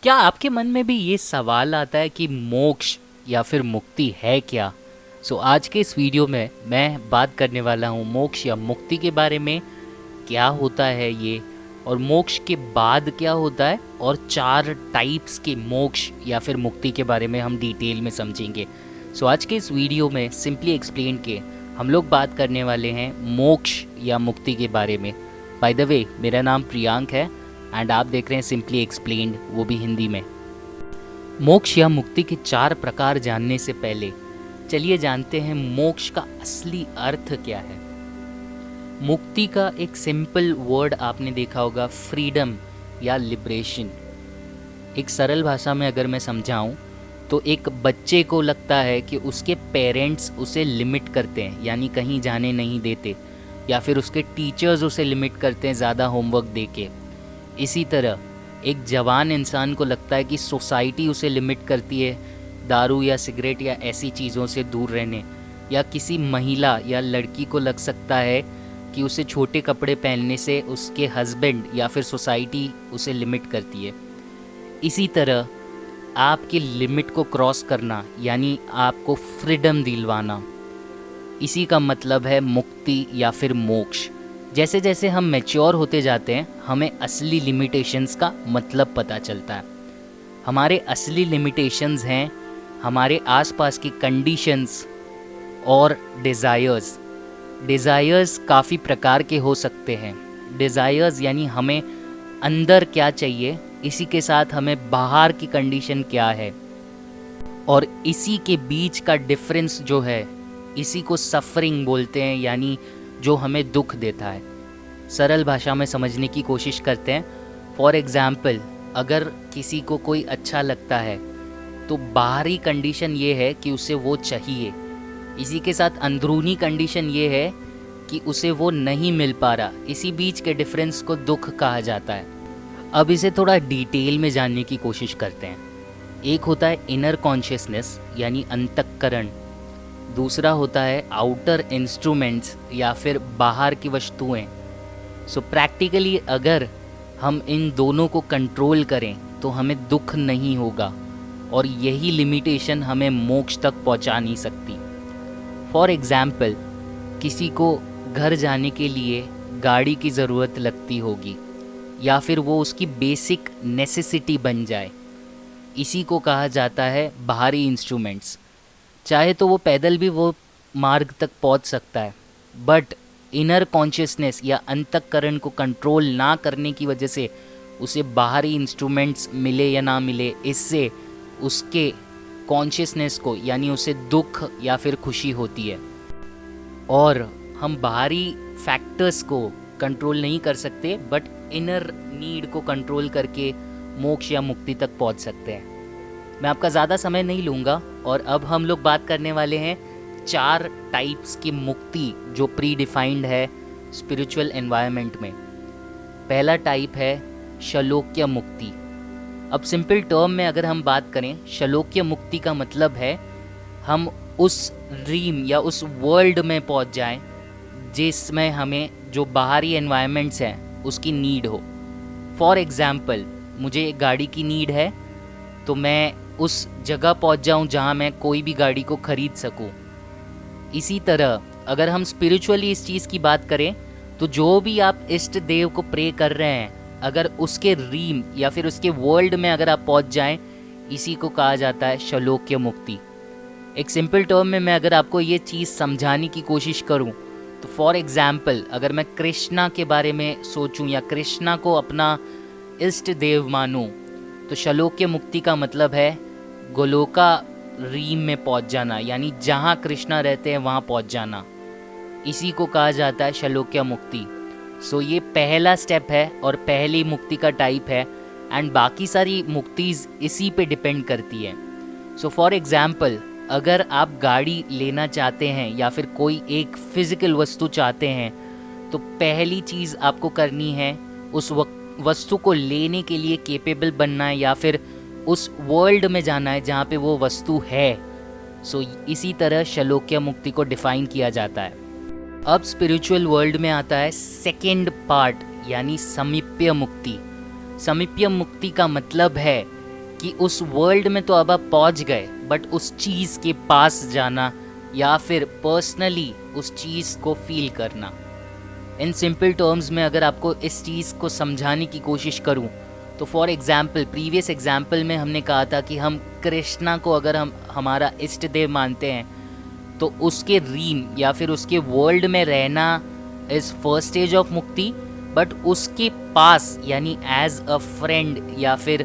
क्या आपके मन में भी ये सवाल आता है कि मोक्ष या फिर मुक्ति है क्या? आज के इस वीडियो में मैं बात करने वाला हूँ मोक्ष या मुक्ति के बारे में। क्या होता है ये, और मोक्ष के बाद क्या होता है, और 4 टाइप्स के मोक्ष या फिर मुक्ति के बारे में हम डिटेल में समझेंगे। आज के इस वीडियो में सिंपली एक्सप्लेन के हम लोग बात करने वाले हैं मोक्ष या मुक्ति के बारे में। बाय द वे, मेरा नाम प्रियांक है एंड आप देख रहे हैं सिंपली एक्सप्लेन्ड, वो भी हिंदी में। मोक्ष या मुक्ति के 4 प्रकार जानने से पहले चलिए जानते हैं मोक्ष का असली अर्थ क्या है। मुक्ति का एक सिंपल वर्ड आपने देखा होगा, फ्रीडम या लिबरेशन। एक सरल भाषा में अगर मैं समझाऊं तो एक बच्चे को लगता है कि उसके पेरेंट्स उसे लिमिट करते हैं, यानी कहीं जाने नहीं देते, या फिर उसके टीचर्स उसे लिमिट करते हैं ज़्यादा होमवर्क देके। इसी तरह एक जवान इंसान को लगता है कि सोसाइटी उसे लिमिट करती है दारू या सिगरेट या ऐसी चीज़ों से दूर रहने, या किसी महिला या लड़की को लग सकता है कि उसे छोटे कपड़े पहनने से उसके हस्बैंड या फिर सोसाइटी उसे लिमिट करती है। इसी तरह आपके लिमिट को क्रॉस करना, यानी आपको फ्रीडम दिलवाना, इसी का मतलब है मुक्ति या फिर मोक्ष। जैसे जैसे हम मैच्योर होते जाते हैं हमें असली लिमिटेशंस का मतलब पता चलता है। हमारे असली लिमिटेशंस हैं हमारे आसपास की कंडीशंस और डिज़ायर्स। डिज़ायर्स काफ़ी प्रकार के हो सकते हैं। डिज़ायर्स यानी हमें अंदर क्या चाहिए, इसी के साथ हमें बाहर की कंडीशन क्या है, और इसी के बीच का डिफरेंस जो है, इसी को सफरिंग बोलते हैं, यानी जो हमें दुख देता है। सरल भाषा में समझने की कोशिश करते हैं। फॉर एग्ज़ाम्पल, अगर किसी को कोई अच्छा लगता है तो बाहरी कंडीशन ये है कि उसे वो चाहिए, इसी के साथ अंदरूनी कंडीशन ये है कि उसे वो नहीं मिल पा रहा। इसी बीच के डिफरेंस को दुख कहा जाता है। अब इसे थोड़ा डिटेल में जानने की कोशिश करते हैं। एक होता है इनर कॉन्शियसनेस यानी अंतःकरण, दूसरा होता है आउटर इंस्ट्रूमेंट्स या फिर बाहर की वस्तुएं। प्रैक्टिकली अगर हम इन दोनों को कंट्रोल करें तो हमें दुख नहीं होगा, और यही लिमिटेशन हमें मोक्ष तक पहुंचा नहीं सकती। फॉर एग्ज़ाम्पल, किसी को घर जाने के लिए गाड़ी की ज़रूरत लगती होगी, या फिर वो उसकी बेसिक नेसेसिटी बन जाए, इसी को कहा जाता है बाहरी इंस्ट्रूमेंट्स। चाहे तो वो पैदल भी वो मार्ग तक पहुंच सकता है, बट इनर कॉन्शियसनेस या अंतःकरण को कंट्रोल ना करने की वजह से उसे बाहरी इंस्ट्रूमेंट्स मिले या ना मिले, इससे उसके कॉन्शियसनेस को, यानी उसे दुख या फिर खुशी होती है। और हम बाहरी फैक्टर्स को कंट्रोल नहीं कर सकते, बट इनर नीड को कंट्रोल करके मोक्ष या मुक्ति तक पहुंच सकते हैं। मैं आपका ज़्यादा समय नहीं लूँगा, और अब हम लोग बात करने वाले हैं 4 टाइप्स की मुक्ति जो प्री डिफाइंड है स्पिरिचुअल एनवायरनमेंट में। पहला टाइप है शलोक्य मुक्ति। अब सिंपल टर्म में अगर हम बात करें, शलोक्य मुक्ति का मतलब है हम उस ड्रीम या उस वर्ल्ड में पहुंच जाएं जिसमें हमें जो बाहरी एनवायरनमेंट्स हैं उसकी नीड हो। फॉर एग्ज़ाम्पल, मुझे एक गाड़ी की नीड है तो मैं उस जगह पहुंच जाऊं जहां मैं कोई भी गाड़ी को ख़रीद सकूं। इसी तरह अगर हम स्पिरिचुअली इस चीज़ की बात करें तो जो भी आप इष्ट देव को प्रे कर रहे हैं, अगर उसके रीम या फिर उसके वर्ल्ड में अगर आप पहुंच जाएं, इसी को कहा जाता है शलोक्य मुक्ति। एक सिंपल टर्म में मैं अगर आपको ये चीज़ समझाने की कोशिश करूं तो फॉर एग्ज़ाम्पल, अगर मैं कृष्णा के बारे में सोचूं या कृष्णा को अपना इष्ट देव मानूं, तो शलोक्य मुक्ति का मतलब है गोलोका रीम में पहुंच जाना, यानी जहां कृष्णा रहते हैं वहां पहुंच जाना। इसी को कहा जाता है शलोक्य मुक्ति। ये पहला स्टेप है और पहली मुक्ति का टाइप है, एंड बाकी सारी मुक्तिज इसी पे डिपेंड करती है। फॉर एग्ज़ाम्पल, अगर आप गाड़ी लेना चाहते हैं या फिर कोई एक फिज़िकल वस्तु चाहते हैं, तो पहली चीज़ आपको करनी है उस वस्तु को लेने के लिए केपेबल बनना है, या फिर उस वर्ल्ड में जाना है जहाँ पे वो वस्तु है। इसी तरह शलोक्य मुक्ति को डिफ़ाइन किया जाता है। अब स्पिरिचुअल वर्ल्ड में आता है सेकेंड पार्ट, यानी समीप्य मुक्ति। समीप्य मुक्ति का मतलब है कि उस वर्ल्ड में तो अब आप पहुंच गए, बट उस चीज़ के पास जाना या फिर पर्सनली उस चीज़ को फील करना। इन सिंपल टर्म्स में अगर आपको इस चीज़ को समझाने की कोशिश करूं, तो फॉर एग्जाम्पल प्रीवियस एग्जाम्पल में हमने कहा था कि हम कृष्णा को अगर हम हमारा इष्ट देव मानते हैं, तो उसके रीम या फिर उसके वर्ल्ड में रहना इज़ फर्स्ट स्टेज ऑफ मुक्ति, बट उसके पास यानी एज अ फ्रेंड या फिर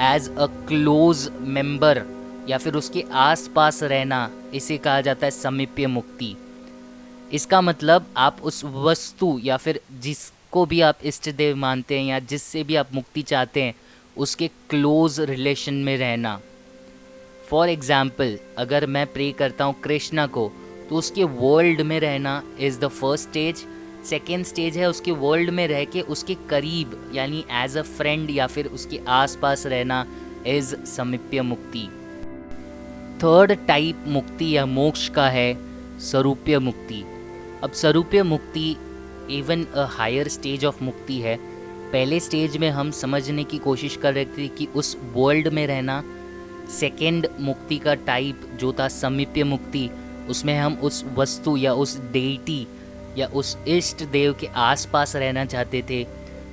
एज अ क्लोज मेंबर या फिर उसके आस पास रहना, इसे कहा जाता है समीप्य मुक्ति। इसका मतलब आप उस वस्तु या फिर जिसको भी आप इष्ट देव मानते हैं या जिससे भी आप मुक्ति चाहते हैं, उसके क्लोज रिलेशन में रहना। फॉर एग्ज़ाम्पल अगर मैं प्रे करता हूँ कृष्णा को, तो उसके वर्ल्ड में रहना is the first stage. Second stage है उसके वर्ल्ड में रह के उसके करीब यानी एज अ फ्रेंड या फिर उसके आसपास रहना इज़ समीप्य मुक्ति। थर्ड टाइप मुक्ति या मोक्ष का है स्वरूपीय मुक्ति। अब स्वरूपीय मुक्ति even a higher stage of मुक्ति है। पहले स्टेज में हम समझने की कोशिश कर रहे थे कि उस वर्ल्ड में रहना। सेकेंड मुक्ति का टाइप जो था समीप्य मुक्ति, उसमें हम उस वस्तु या उस डेटी या उस इष्ट देव के आसपास रहना चाहते थे,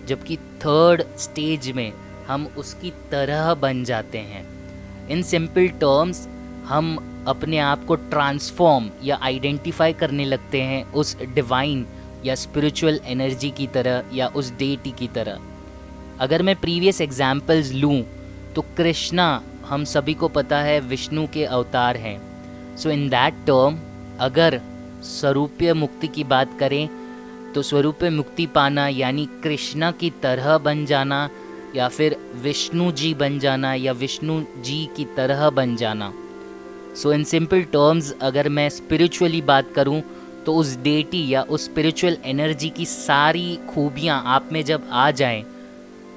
जबकि थर्ड स्टेज में हम उसकी तरह बन जाते हैं। इन सिंपल टर्म्स हम अपने आप को ट्रांसफॉर्म या आइडेंटिफाई करने लगते हैं उस डिवाइन या स्पिरिचुअल एनर्जी की तरह या उस डेटी की तरह। अगर मैं प्रीवियस एग्जाम्पल्स लूँ तो कृष्णा हम सभी को पता है विष्णु के अवतार हैं। सो इन दैट टर्म अगर स्वरूपीय मुक्ति की बात करें तो स्वरूपीय मुक्ति पाना यानी कृष्णा की तरह बन जाना या फिर विष्णु जी बन जाना या विष्णु जी की तरह बन जाना। सो इन सिंपल टर्म्स अगर मैं स्पिरिचुअली बात करूं तो उस डेटी या उस स्पिरिचुअल एनर्जी की सारी खूबियां आप में जब आ जाएं,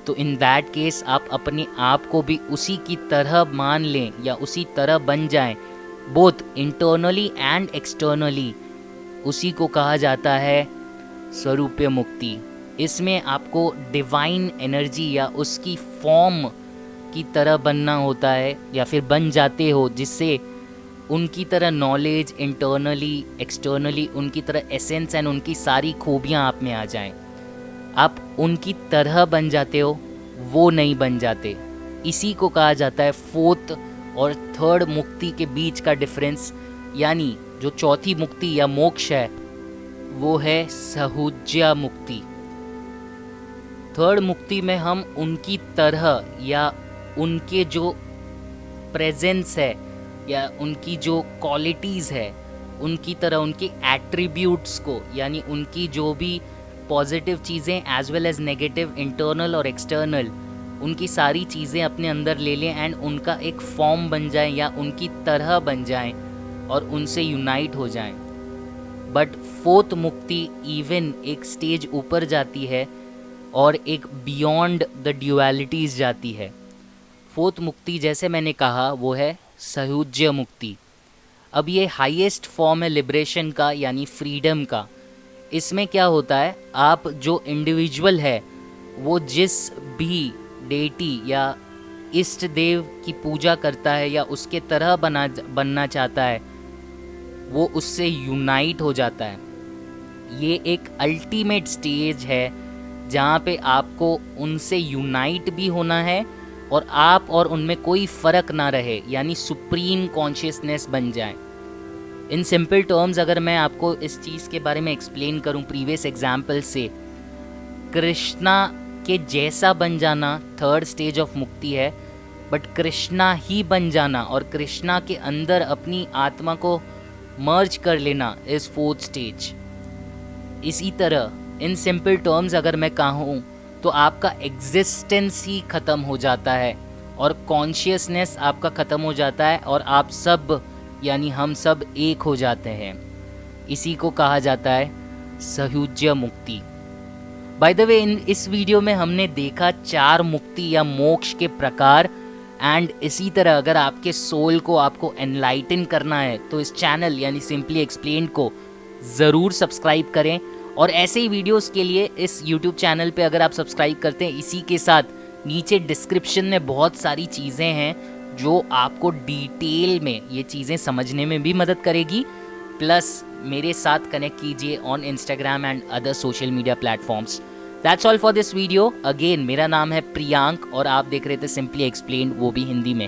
तो इन दैट केस आप अपने आप को भी उसी की तरह मान लें या उसी तरह बन जाएं, बोथ इंटरनली एंड एक्सटर्नली। उसी को कहा जाता है स्वरूपीय मुक्ति। इसमें आपको डिवाइन एनर्जी या उसकी फॉर्म की तरह बनना होता है या फिर बन जाते हो, जिससे उनकी तरह नॉलेज इंटरनली एक्सटर्नली उनकी तरह एसेंस एंड उनकी सारी खूबियाँ आप में आ जाएं। आप उनकी तरह बन जाते हो, वो नहीं बन जाते। इसी को कहा जाता है फोर्थ और थर्ड मुक्ति के बीच का डिफरेंस, यानी जो चौथी मुक्ति या मोक्ष है वो है सहुज्या मुक्ति। थर्ड मुक्ति में हम उनकी तरह या उनके जो प्रेजेंस है या उनकी जो क्वालिटीज़ है उनकी तरह उनके एट्रीब्यूट्स को यानी उनकी जो भी पॉजिटिव चीज़ें as well as negative internal और एक्सटर्नल उनकी सारी चीज़ें अपने अंदर ले लें एंड उनका एक फॉर्म बन जाएं या उनकी तरह बन जाएं और उनसे यूनाइट हो जाएं। बट फोर्थ मुक्ति इवन एक स्टेज ऊपर जाती है और एक बियॉन्ड द ड्यूअलिटीज़ जाती है। फोर्थ मुक्ति जैसे मैंने कहा वो है सहुज्य मुक्ति। अब ये हाईएस्ट फॉर्म है लिबरेशन का यानी फ्रीडम का। इसमें क्या होता है, आप जो इंडिविजुअल है वो जिस भी डेटी या इष्ट देव की पूजा करता है या उसके तरह बनना चाहता है, वो उससे यूनाइट हो जाता है। ये एक अल्टीमेट स्टेज है जहाँ पे आपको उनसे यूनाइट भी होना है और आप और उनमें कोई फ़र्क ना रहे, यानी सुप्रीम कॉन्शियसनेस बन जाए। इन सिंपल टर्म्स अगर मैं आपको इस चीज़ के बारे में एक्सप्लेन करूं प्रीवियस एग्जाम्पल से, कृष्णा के जैसा बन जाना थर्ड स्टेज ऑफ मुक्ति है, बट कृष्णा ही बन जाना और कृष्णा के अंदर अपनी आत्मा को मर्ज कर लेना इज़ फोर्थ स्टेज। इसी तरह इन सिंपल टर्म्स अगर मैं कहूँ तो आपका एग्जिस्टेंस ही ख़त्म हो जाता है और कॉन्शियसनेस आपका ख़त्म हो जाता है और आप सब यानी हम सब एक हो जाते हैं। इसी को कहा जाता है सहुज्य मुक्ति। बाय द वे इस वीडियो में हमने देखा 4 मुक्ति या मोक्ष के प्रकार एंड इसी तरह अगर आपके सोल को आपको एनलाइटन करना है तो इस चैनल यानी सिंपली एक्सप्लेन को ज़रूर सब्सक्राइब करें। और ऐसे ही वीडियोस के लिए इस YouTube चैनल पे अगर आप सब्सक्राइब करते हैं, इसी के साथ नीचे डिस्क्रिप्शन में बहुत सारी चीज़ें हैं जो आपको डिटेल में ये चीज़ें समझने में भी मदद करेगी। प्लस मेरे साथ कनेक्ट कीजिए on Instagram and other social media platforms. That's all for this video. Again मेरा नाम है प्रियांक और आप देख रहे थे सिंपली एक्सप्लेन्ड, वो भी हिंदी में।